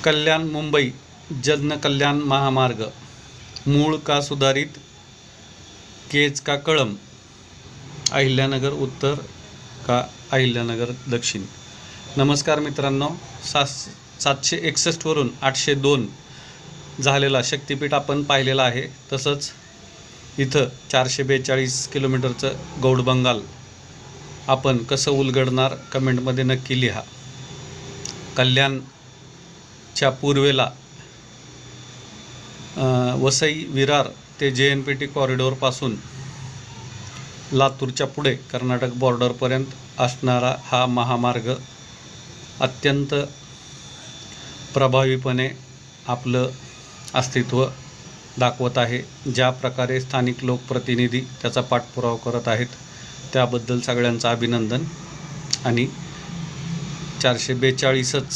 कल्याण मुंबई जनकल्याण महामार्ग मूळ का सुधारित, केज का कळम, अहिल्यानगर उत्तर का अहिल्यानगर दक्षिण. नमस्कार मित्रांनो, 761 वरून 802 झालेला शक्तिपीठ आपण पाहिलेला आहे. तसंच इथं 442 किलोमीटरचं गौडबंगाल आपण कसं उलगडणार कमेंटमध्ये नक्की लिहा. कल्याणच्या पूर्वेला वसई विरार ते JNPT कॉरिडॉरपासून लातूरच्या पुढे कर्नाटक बॉर्डरपर्यंत असणारा हा महामार्ग अत्यंत प्रभावीपणे आपलं अस्तित्व दाखवत आहे. ज्या प्रकारे स्थानिक लोकप्रतिनिधी त्याचा पाठपुरावा करत आहेत त्याबद्दल सगळ्यांचं अभिनंदन. आणि 442च